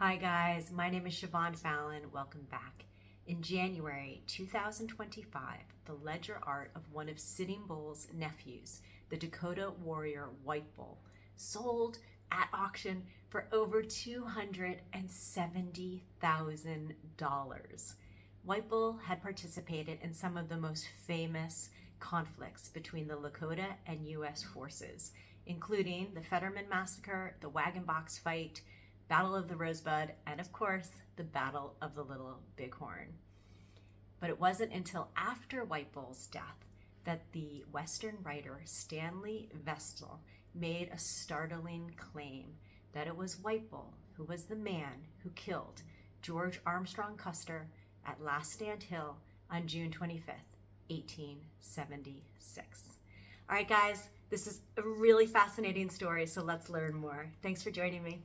Hi guys, my name is Siobhan Fallon. Welcome back. In January 2025, the ledger art of one of Sitting Bull's nephews, the Dakota warrior White Bull, sold at auction for over $270,000. White Bull had participated in some of the most famous conflicts between the Lakota and U.S. forces, including the Fetterman Massacre, the Wagon Box Fight, Battle of the Rosebud, and of course, the Battle of the Little Bighorn. But it wasn't until after White Bull's death that the Western writer Stanely Vestal made a startling claim that it was White Bull who was the man who killed George Armstrong Custer at Last Stand Hill on June 25th, 1876. All right, guys, this is a really fascinating story, so let's learn more. Thanks for joining me.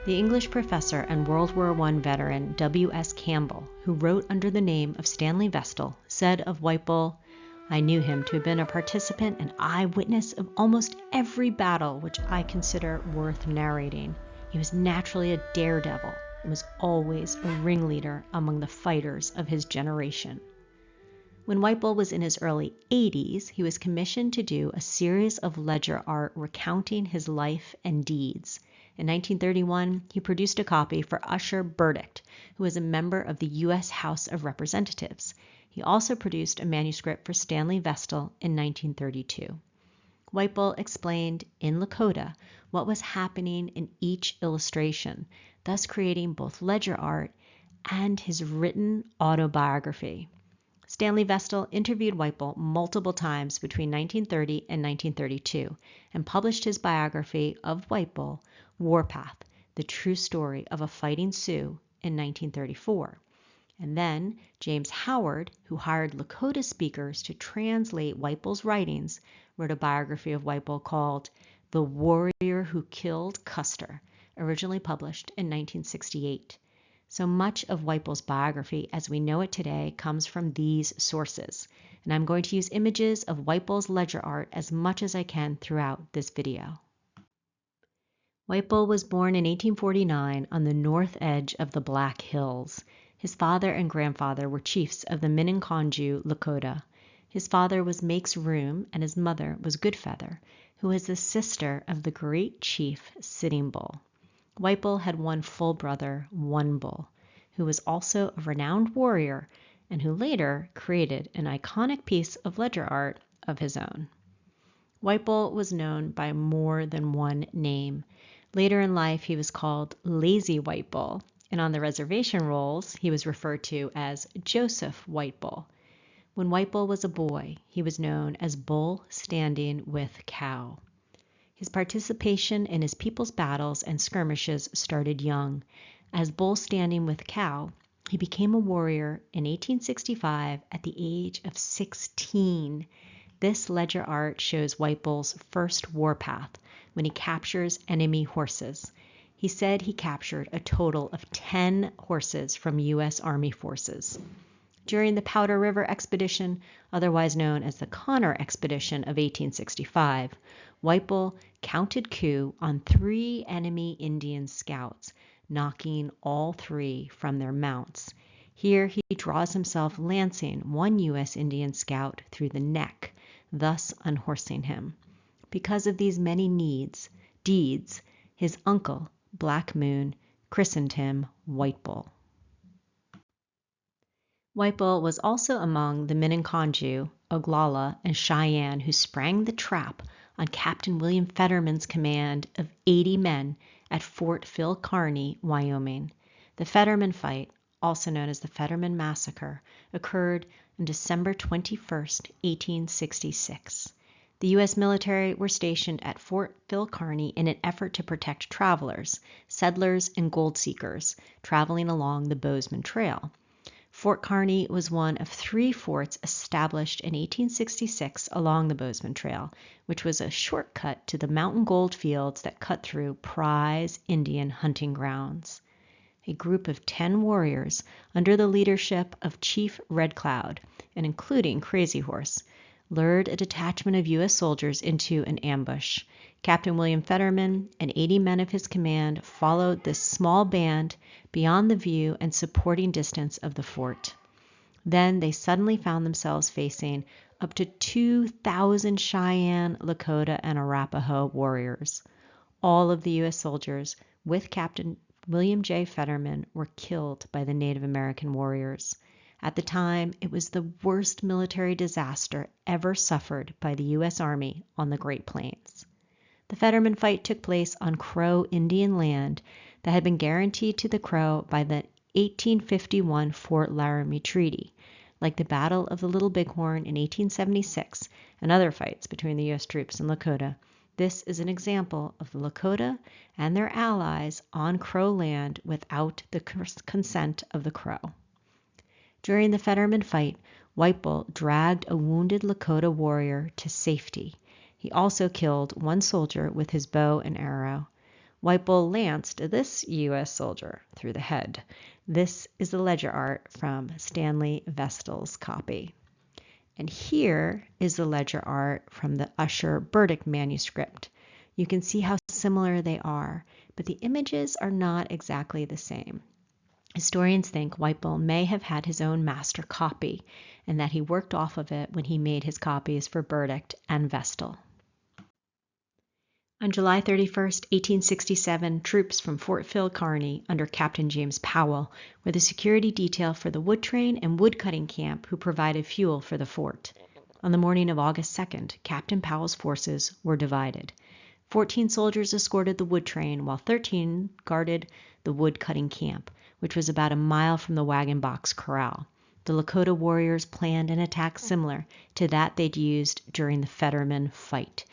The English professor and World War I veteran W.S. Campbell, who wrote under the name of Stanley Vestal, said of White Bull, "I knew him to have been a participant and eyewitness of almost every battle which I consider worth narrating. He was naturally a daredevil and was always a ringleader among the fighters of his generation." When White Bull was in his early 80s, he was commissioned to do a series of ledger art recounting his life and deeds. In 1931, he produced a copy for Usher Burdick, who was a member of the U.S. House of Representatives. He also produced a manuscript for Stanley Vestal in 1932. White Bull explained in Lakota what was happening in each illustration, thus creating both ledger art and his written autobiography. Stanley Vestal interviewed White Bull multiple times between 1930 and 1932 and published his biography of White Bull, Warpath, the true story of a fighting Sioux, in 1934. And then James Howard, who hired Lakota speakers to translate White Bull's writings, wrote a biography of White Bull called The Warrior Who Killed Custer, originally published in 1968. So much of White Bull's biography as we know it today comes from these sources, and I'm going to use images of White Bull's ledger art as much as I can throughout this video. White Bull was born in 1849 on the north edge of the Black Hills. His father and grandfather were chiefs of the Minneconjou Lakota. His father was Make's Room and his mother was Goodfeather, who was the sister of the great chief Sitting Bull. White Bull had one full brother, One Bull, who was also a renowned warrior and who later created an iconic piece of ledger art of his own. White Bull was known by more than one name. Later in life, he was called Lazy White Bull, and on the reservation rolls, he was referred to as Joseph White Bull. When White Bull was a boy, he was known as Bull Standing with Cow. His participation in his people's battles and skirmishes started young. As Bull Standing with Cow, he became a warrior in 1865 at the age of 16. This ledger art shows White Bull's first warpath when he captures enemy horses. He said he captured a total of 10 horses from U.S. Army forces. During the Powder River Expedition, otherwise known as the Connor Expedition of 1865, White Bull counted coup on 3 enemy Indian scouts, knocking all 3 from their mounts. Here he draws himself lancing one U.S. Indian scout through the neck, thus unhorsing him. Because of these many deeds, his uncle, Black Moon, christened him White Bull. White Bull was also among the Minneconjou, Oglala, and Cheyenne who sprang the trap on Captain William Fetterman's command of 80 men at Fort Phil Kearny, Wyoming. The Fetterman fight, also known as the Fetterman Massacre, occurred on December 21, 1866. The U.S. military were stationed at Fort Phil Kearny in an effort to protect travelers, settlers, and gold seekers traveling along the Bozeman Trail. Fort Kearny was one of 3 forts established in 1866 along the Bozeman Trail, which was a shortcut to the mountain gold fields that cut through prize Indian hunting grounds. A group of 10 warriors under the leadership of Chief Red Cloud, and including Crazy Horse, lured a detachment of U.S. soldiers into an ambush. Captain William Fetterman and 80 men of his command followed this small band beyond the view and supporting distance of the fort. Then they suddenly found themselves facing up to 2,000 Cheyenne, Lakota, and Arapaho warriors. All of the U.S. soldiers, with Captain William J. Fetterman, were killed by the Native American warriors. At the time, it was the worst military disaster ever suffered by the U.S. Army on the Great Plains. The Fetterman fight took place on Crow Indian land that had been guaranteed to the Crow by the 1851 Fort Laramie Treaty. Like the Battle of the Little Bighorn in 1876 and other fights between the U.S. troops and Lakota, this is an example of the Lakota and their allies on Crow land without the consent of the Crow. During the Fetterman fight, White Bull dragged a wounded Lakota warrior to safety. He also killed one soldier with his bow and arrow. White Bull lanced this U.S. soldier through the head. This is the ledger art from Stanely Vestal's copy. And here is the ledger art from the Usher Burdick manuscript. You can see how similar they are, but the images are not exactly the same. Historians think White Bull may have had his own master copy, and that he worked off of it when he made his copies for Burdick and Vestal. On July 31, 1867, troops from Fort Phil Kearny under Captain James Powell were the security detail for the wood train and wood-cutting camp who provided fuel for the fort. On the morning of August 2nd, Captain Powell's forces were divided. 14 soldiers escorted the wood train, while 13 guarded the wood-cutting camp, which was about a mile from the Wagon Box Corral. The Lakota warriors planned an attack similar to that they'd used during the Fetterman fight.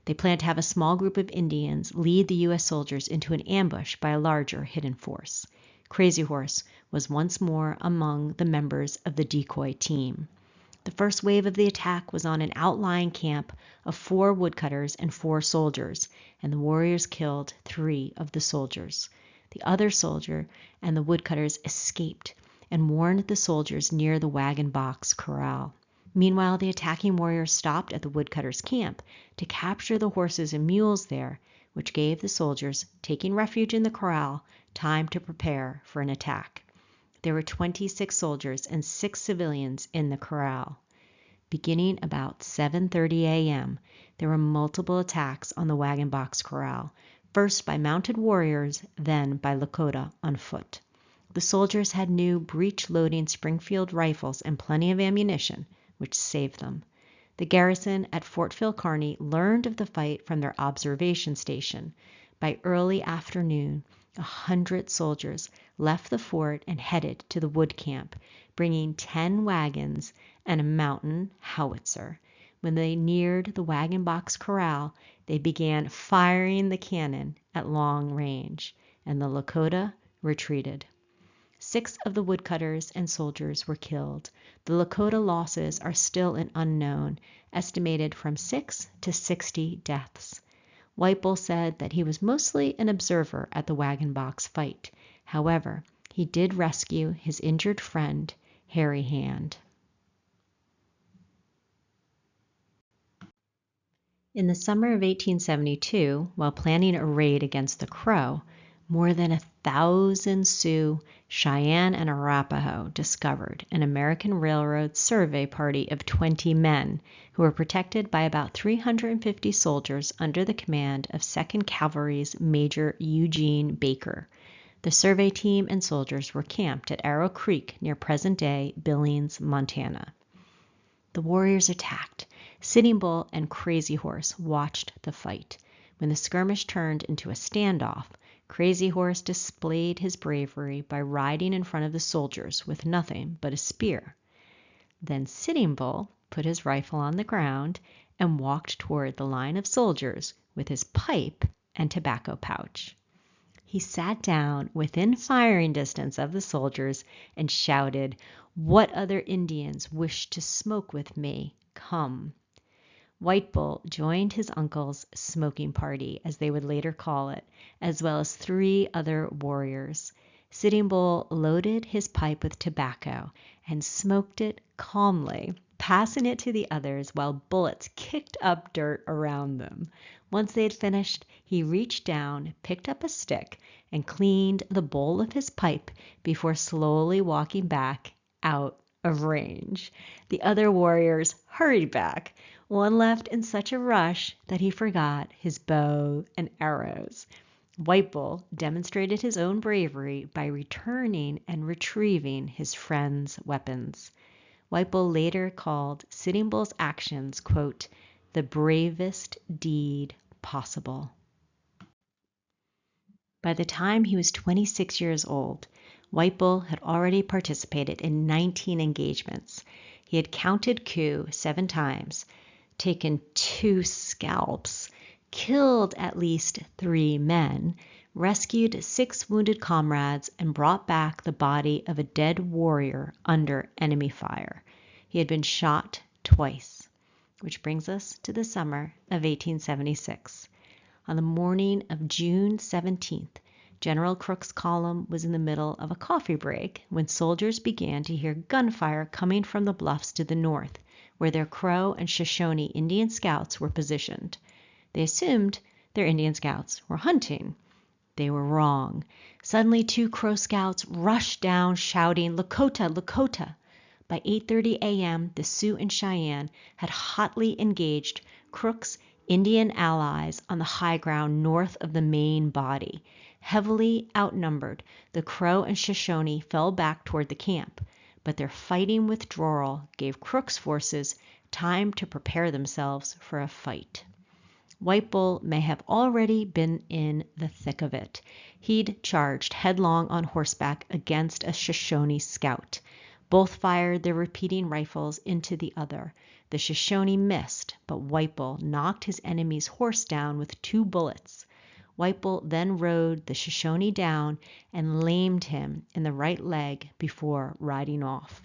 They planned to have a small group of Indians lead the U.S. soldiers into an ambush by a larger hidden force. Crazy Horse was once more among the members of the decoy team. The first wave of the attack was on an outlying camp of 4 woodcutters and 4 soldiers, and the warriors killed 3 of the soldiers. The other soldier and the woodcutters escaped and warned the soldiers near the Wagon Box Corral. Meanwhile, the attacking warriors stopped at the woodcutters' camp to capture the horses and mules there, which gave the soldiers, taking refuge in the corral, time to prepare for an attack. There were 26 soldiers and 6 civilians in the corral. Beginning about 7:30 a.m., there were multiple attacks on the Wagon Box Corral, first by mounted warriors, then by Lakota on foot. The soldiers had new breech-loading Springfield rifles and plenty of ammunition, which saved them. The garrison at Fort Phil Kearny learned of the fight from their observation station. By early afternoon, 100 soldiers left the fort and headed to the wood camp, bringing 10 wagons and a mountain howitzer. When they neared the Wagon Box Corral, they began firing the cannon at long range, and the Lakota retreated. 6 of the woodcutters and soldiers were killed. The Lakota losses are still an unknown, estimated from 6 to 60 deaths. White Bull said that he was mostly an observer at the Wagon Box fight. However, he did rescue his injured friend, Hairy Hand. In the summer of 1872, while planning a raid against the Crow, more than 1,000 Sioux, Cheyenne, and Arapaho discovered an American Railroad survey party of 20 men who were protected by about 350 soldiers under the command of 2nd Cavalry's Major Eugene Baker. The survey team and soldiers were camped at Arrow Creek near present-day Billings, Montana. The warriors attacked. Sitting Bull and Crazy Horse watched the fight. When the skirmish turned into a standoff, Crazy Horse displayed his bravery by riding in front of the soldiers with nothing but a spear. Then Sitting Bull put his rifle on the ground and walked toward the line of soldiers with his pipe and tobacco pouch. He sat down within firing distance of the soldiers and shouted, "What other Indians wish to smoke with me? Come." White Bull joined his uncle's smoking party, as they would later call it, as well as 3 other warriors. Sitting Bull loaded his pipe with tobacco and smoked it calmly, passing it to the others while bullets kicked up dirt around them. Once they had finished, he reached down, picked up a stick, and cleaned the bowl of his pipe before slowly walking back out of range. The other warriors hurried back. One left in such a rush that he forgot his bow and arrows. White Bull demonstrated his own bravery by returning and retrieving his friend's weapons. White Bull later called Sitting Bull's actions, quote, the bravest deed possible. By the time he was 26 years old, White Bull had already participated in 19 engagements. He had counted coup 7 times, taken 2 scalps, killed at least 3 men, rescued 6 wounded comrades, and brought back the body of a dead warrior under enemy fire. He had been shot twice, which brings us to the summer of 1876. On the morning of June 17th, General Crook's column was in the middle of a coffee break when soldiers began to hear gunfire coming from the bluffs to the north, where their Crow and Shoshone Indian scouts were positioned. They assumed their Indian scouts were hunting. They were wrong. Suddenly 2 Crow scouts rushed down shouting, "Lakota, Lakota!" By 8:30 a.m., the Sioux and Cheyenne had hotly engaged Crook's Indian allies on the high ground north of the main body. Heavily outnumbered, the Crow and Shoshone fell back toward the camp, but their fighting withdrawal gave Crook's forces time to prepare themselves for a fight. White Bull may have already been in the thick of it. He'd charged headlong on horseback against a Shoshone scout. Both fired their repeating rifles into the other. The Shoshone missed, but White Bull knocked his enemy's horse down with 2 bullets. White Bull then rode the Shoshone down and lamed him in the right leg before riding off.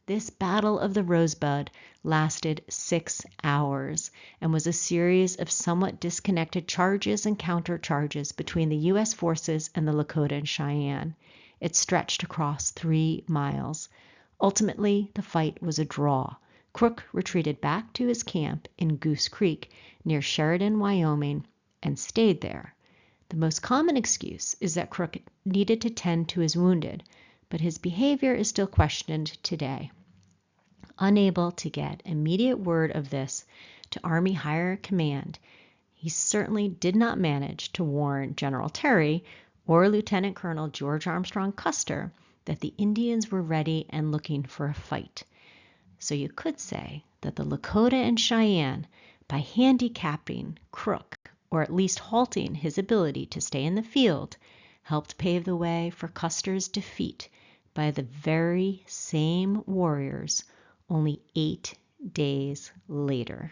This Battle of the Rosebud lasted 6 hours and was a series of somewhat disconnected charges and countercharges between the U.S. forces and the Lakota and Cheyenne. It stretched across 3 miles. Ultimately, the fight was a draw. Crook retreated back to his camp in Goose Creek near Sheridan, Wyoming, and stayed there. The most common excuse is that Crook needed to tend to his wounded, but his behavior is still questioned today. Unable to get immediate word of this to Army higher command, he certainly did not manage to warn General Terry or Lieutenant Colonel George Armstrong Custer that the Indians were ready and looking for a fight. So you could say that the Lakota and Cheyenne, by handicapping Crook, or at least halting his ability to stay in the field, helped pave the way for Custer's defeat by the very same warriors only 8 days later.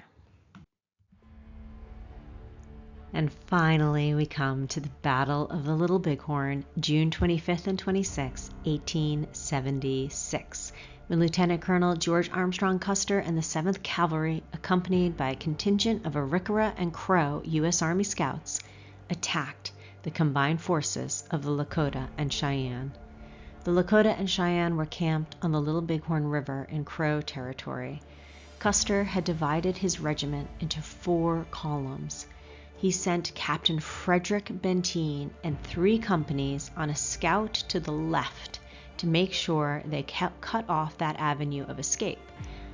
And finally, we come to the Battle of the Little Bighorn, June 25th and 26th, 1876, when Lieutenant Colonel George Armstrong Custer and the 7th Cavalry, accompanied by a contingent of Arikara and Crow U.S. Army Scouts, attacked the combined forces of the Lakota and Cheyenne. The Lakota and Cheyenne were camped on the Little Bighorn River in Crow territory. Custer had divided his regiment into 4 columns. He sent Captain Frederick Benteen and 3 companies on a scout to the left to make sure they cut off that avenue of escape.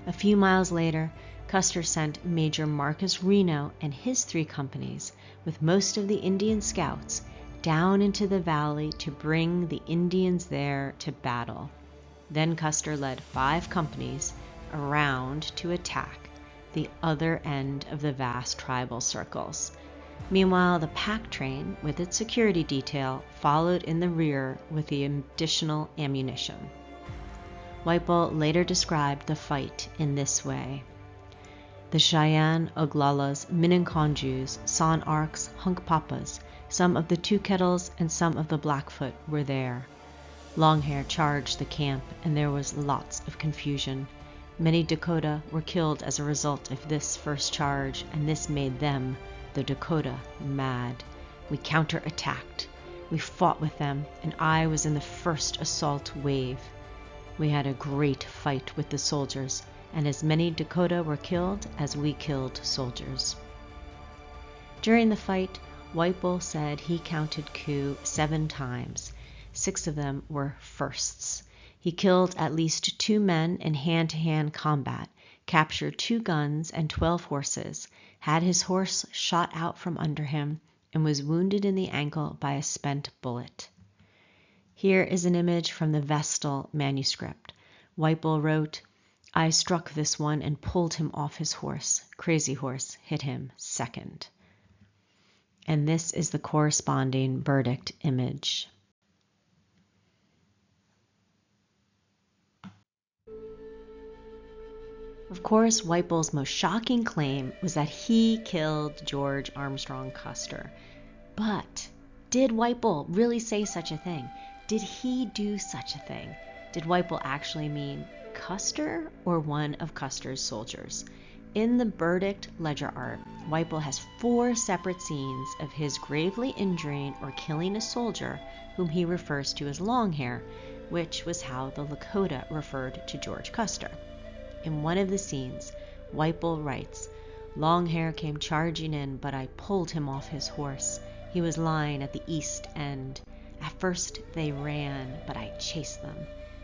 A few miles later, Custer sent Major Marcus Reno and his 3 companies, with most of the Indian scouts, down into the valley to bring the Indians there to battle. Then Custer led 5 companies around to attack the other end of the vast tribal circles. Meanwhile, the pack train, with its security detail, followed in the rear with the additional ammunition. White Bull later described the fight in this way. The Cheyenne, Oglalas, Minneconjous, San Arcs, Hunkpapas, some of the Two Kettles, and some of the Blackfoot were there. Longhair charged the camp, and there was lots of confusion. Many Dakota were killed as a result of this first charge, and this made them, the Dakota, mad. We counterattacked. We fought with them, and I was in the first assault wave. We had a great fight with the soldiers, and as many Dakota were killed as we killed soldiers. During the fight, White Bull said he counted coup 7 times. 6 of them were firsts. He killed at least 2 men in hand-to-hand combat, captured 2 guns and 12 horses, had his horse shot out from under him, and was wounded in the ankle by a spent bullet. Here is an image from the Vestal manuscript. White Bull wrote, "I struck this one and pulled him off his horse. Crazy Horse hit him second." And this is the corresponding verdict image. Of course, White Bull's most shocking claim was that he killed George Armstrong Custer. But did White Bull really say such a thing? Did he do such a thing? Did White Bull actually mean Custer or one of Custer's soldiers? In the verdict ledger art, White Bull has 4 separate scenes of his gravely injuring or killing a soldier whom he refers to as Longhair, which was how the Lakota referred to George Custer. In one of the scenes, White Bull writes, "Longhair came charging in, but I pulled him off his horse. He was lying at the east end. At first they ran, but I chased them.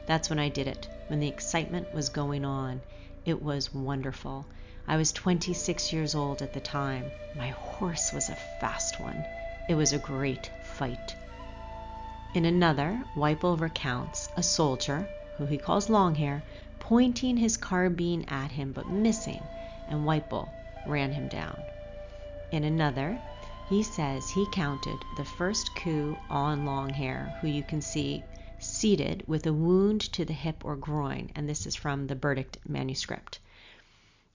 That's when I did it, when the excitement was going on. It was wonderful. I was 26 years old at the time. My horse was a fast one. It was a great fight." In another, White Bull recounts a soldier, who he calls Longhair, pointing his carbine at him but missing, and White Bull ran him down. In another, he says he counted the first coup on Longhair, who you can see seated with a wound to the hip or groin, and this is from the verdict manuscript.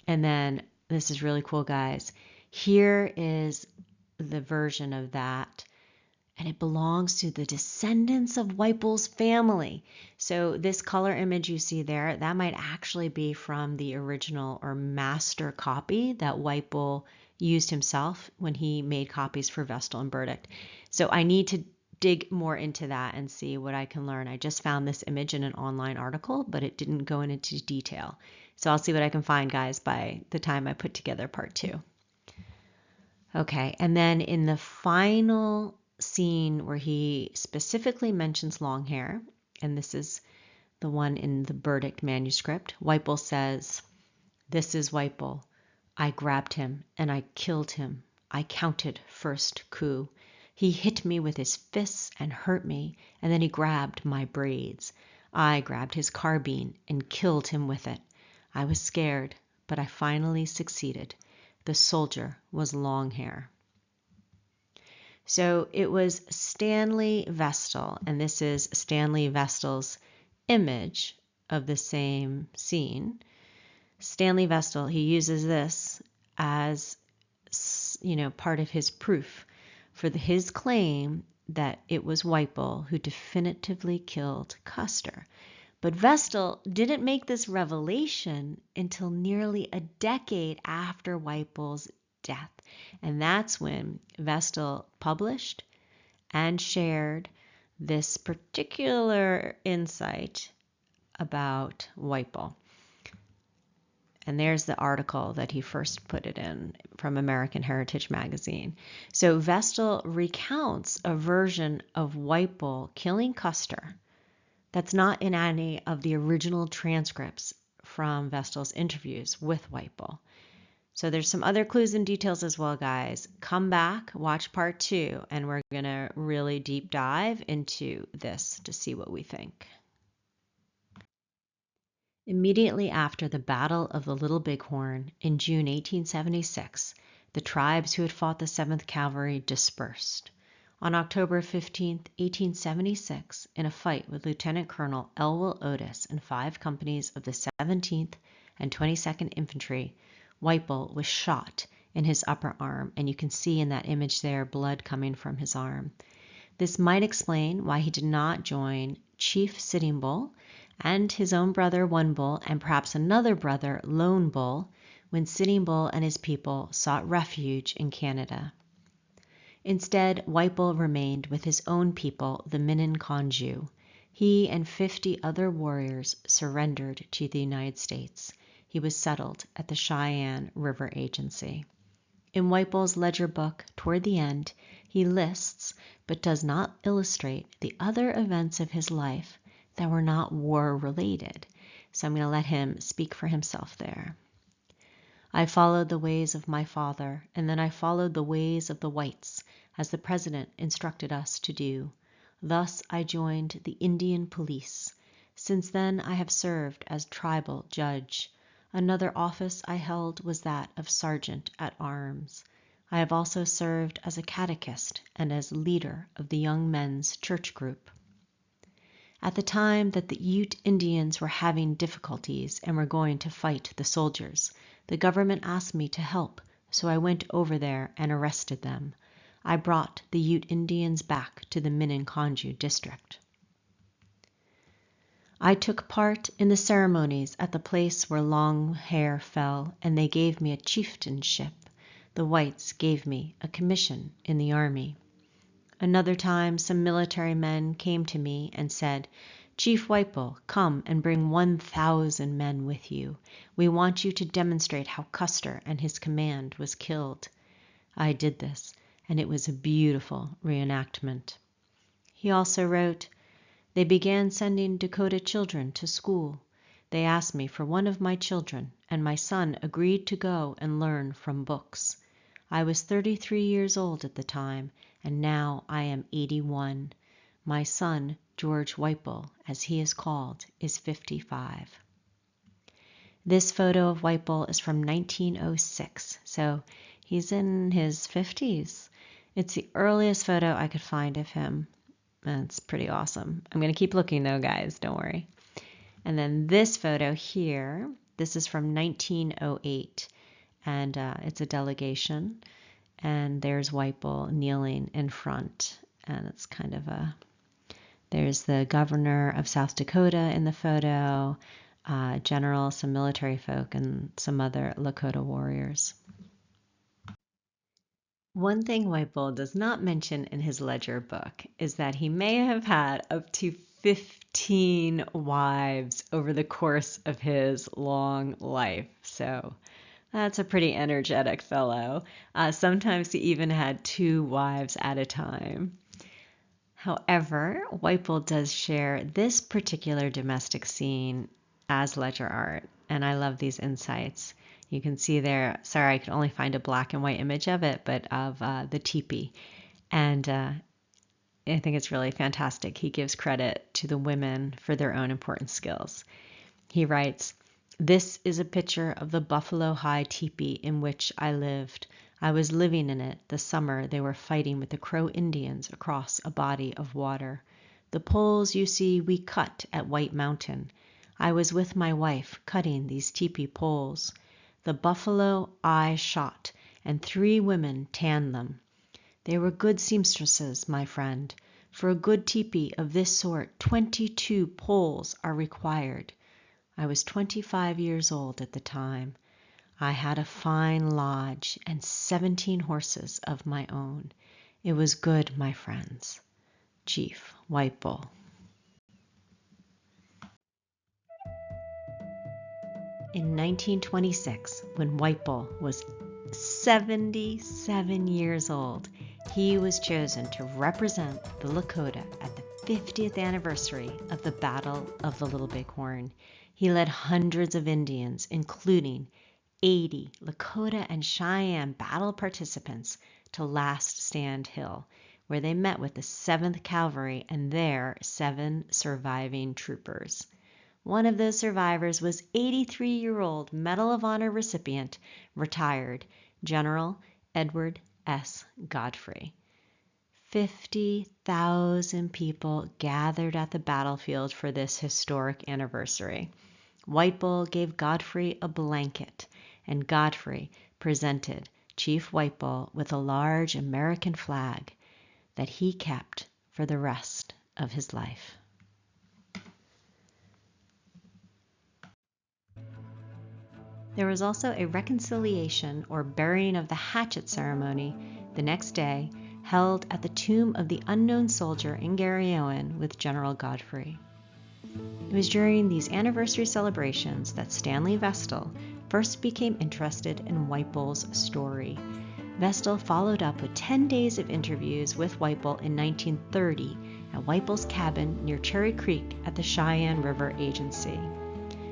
And then, this is really cool, guys. Here is the version of that, and it belongs to the descendants of White Bull's family. So this color image you see there, that might actually be from the original or master copy that White Bull used himself when he made copies for Vestal and Verdict. So I need to dig more into that and see what I can learn. I just found this image in an online article, but it didn't go into detail. So I'll see what I can find, guys, by the time I put together part 2. Okay, and then in the final scene where he specifically mentions Longhair, and this is the one in the verdict manuscript, White Bull says, "This is White Bull. I grabbed him and I killed him. I counted first coup. He hit me with his fists and hurt me, and then he grabbed my braids. I grabbed his carbine and killed him with it. I was scared, but I finally succeeded. The soldier was Longhair." So it was Stanely Vestal, and this is Stanely Vestal's image of the same scene. Stanely Vestal, he uses this as, part of his proof for his claim that it was White Bull who definitively killed Custer. But Vestal didn't make this revelation until nearly a decade after White Bull's death. And that's when Vestal published and shared this particular insight about White Bull. And there's the article that he first put it in from American Heritage Magazine. So Vestal recounts a version of White Bull killing Custer that's not in any of the original transcripts from Vestal's interviews with White Bull. So there's some other clues and details as well, guys. Come back, watch part 2, and we're going to really deep dive into this to see what we think. Immediately after the Battle of the Little Bighorn in June 1876, the tribes who had fought the 7th Cavalry dispersed. On October 15, 1876, in a fight with Lieutenant Colonel Elwell Otis and 5 companies of the 17th and 22nd Infantry, White Bull was shot in his upper arm, and you can see in that image there blood coming from his arm. This might explain why he did not join Chief Sitting Bull and his own brother One Bull and perhaps another brother Lone Bull when Sitting Bull and his people sought refuge in Canada. Instead, White Bull remained with his own people, the Minneconjou. He and 50 other warriors surrendered to the United States. He was settled at the Cheyenne River Agency. In Whiteball's ledger book, toward the end, he lists, but does not illustrate, the other events of his life that were not war-related. So I'm going to let him speak for himself there. I followed the ways of my father, and then I followed the ways of the whites, as the president instructed us to do. Thus I joined the Indian police. Since then I have served as tribal judge. Another office I held was that of sergeant at arms. I have also served as a catechist and as leader of the young men's church group. At the time that the Ute Indians were having difficulties and were going to fight the soldiers, the government asked me to help, so I went over there and arrested them. I brought the Ute Indians back to the Minneconjou district. I took part in the ceremonies at the place where Long Hair fell, and they gave me a chieftainship. The whites gave me a commission in the army. Another time, some military men came to me and said, "Chief Whiteball, come and bring 1,000 men with you. We want you to demonstrate how Custer and his command was killed." I did this, and it was a beautiful reenactment. He also wrote, "They began sending Dakota children to school. They asked me for one of my children, and my son agreed to go and learn from books. I was 33 years old at the time, and now I am 81. My son, George Whiteball, as he is called, is 55. This photo of Whiteball is from 1906, so he's in his 50s. It's the earliest photo I could find of him. That's pretty awesome. I'm going to keep looking though, guys, don't worry. And then this photo here, this is from 1908, and it's a delegation, and there's Whiteball kneeling in front, and it's kind of there's the governor of South Dakota in the photo, general, some military folk, and some other Lakota warriors. One thing Whiteball does not mention in his ledger book is that he may have had up to 15 wives over the course of his long life. So that's a pretty energetic fellow. Sometimes he even had 2 wives at a time. However, Whiteball does share this particular domestic scene as ledger art, and I love these insights. You can see there, sorry, I could only find a black and white image of it, but of the teepee. And I think it's really fantastic. He gives credit to the women for their own important skills. He writes, "This is a picture of the Buffalo High teepee in which I lived. I was living in it the summer they were fighting with the Crow Indians across a body of water. The poles you see we cut at White Mountain. I was with my wife cutting these teepee poles. The buffalo I shot, and 3 women tanned them. They were good seamstresses, my friend. For a good teepee of this sort, 22 poles are required. I was 25 years old at the time. I had a fine lodge and 17 horses of my own. It was good, my friends. Chief Whiteball." In 1926, when Whiteball was 77 years old, he was chosen to represent the Lakota at the 50th anniversary of the Battle of the Little Bighorn. He led hundreds of Indians, including 80 Lakota and Cheyenne battle participants, to Last Stand Hill, where they met with the 7th Cavalry and their 7 surviving troopers. One of those survivors was 83-year-old Medal of Honor recipient, retired General Edward S. Godfrey. 50,000 people gathered at the battlefield for this historic anniversary. Whiteball gave Godfrey a blanket, and Godfrey presented Chief Whiteball with a large American flag that he kept for the rest of his life. There was also a reconciliation or burying of the hatchet ceremony the next day, held at the tomb of the unknown soldier in Garryowen with General Godfrey. It was during these anniversary celebrations that Stanely Vestal first became interested in Whiteball's story. Vestal followed up with 10 days of interviews with Whipple in 1930 at Whipple's cabin near Cherry Creek at the Cheyenne River Agency.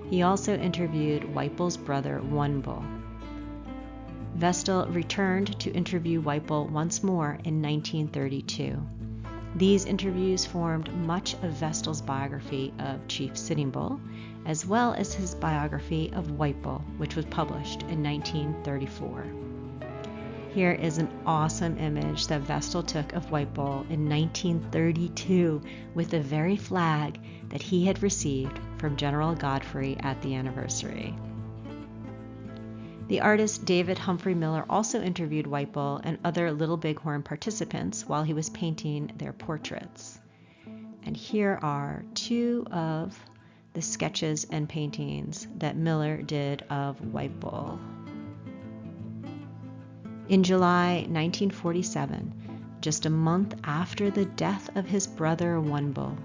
He also interviewed Whipple's brother, Wunble. Vestal returned to interview Whipple once more in 1932. These interviews formed much of Vestal's biography of Chief Sitting Bull, as well as his biography of Whipple, which was published in 1934. Here is an awesome image that Vestal took of Whipple in 1932 with the very flag that he had received from General Godfrey at the anniversary. The artist David Humphrey Miller also interviewed Whipple and other Little Bighorn participants while he was painting their portraits. And here are two of the sketches and paintings that Miller did of Whipple. In July 1947, just a month after the death of his brother Wunble,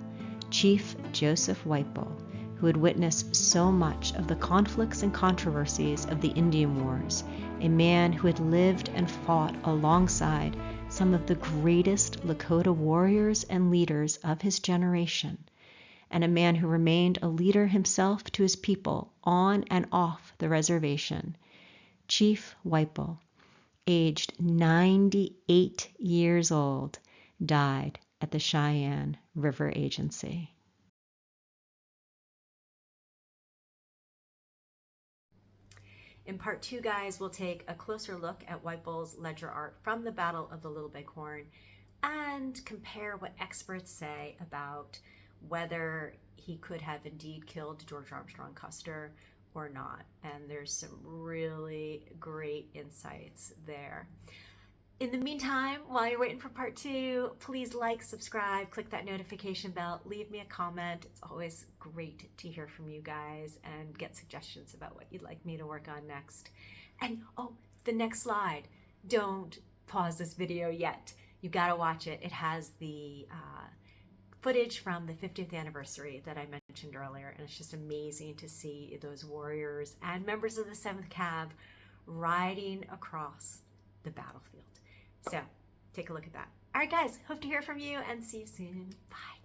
Chief Joseph Whipple, who had witnessed so much of the conflicts and controversies of the Indian Wars, a man who had lived and fought alongside some of the greatest Lakota warriors and leaders of his generation, and a man who remained a leader himself to his people on and off the reservation, Chief Whipple, aged 98 years old, died at the Cheyenne River Agency. In part 2, guys, we'll take a closer look at Whipple's ledger art from the Battle of the Little Bighorn and compare what experts say about whether he could have indeed killed George Armstrong Custer or not. And there's some really great insights there. In the meantime, while you're waiting for part 2, please like, subscribe, click that notification bell, leave me a comment. It's always great to hear from you guys and get suggestions about what you'd like me to work on next. And the next slide. Don't pause this video yet. You gotta watch it. It has the footage from the 50th anniversary that I mentioned earlier, and it's just amazing to see those warriors and members of the 7th Cav riding across the battlefield. So take a look at that. All right, guys, hope to hear from you and see you soon. Bye.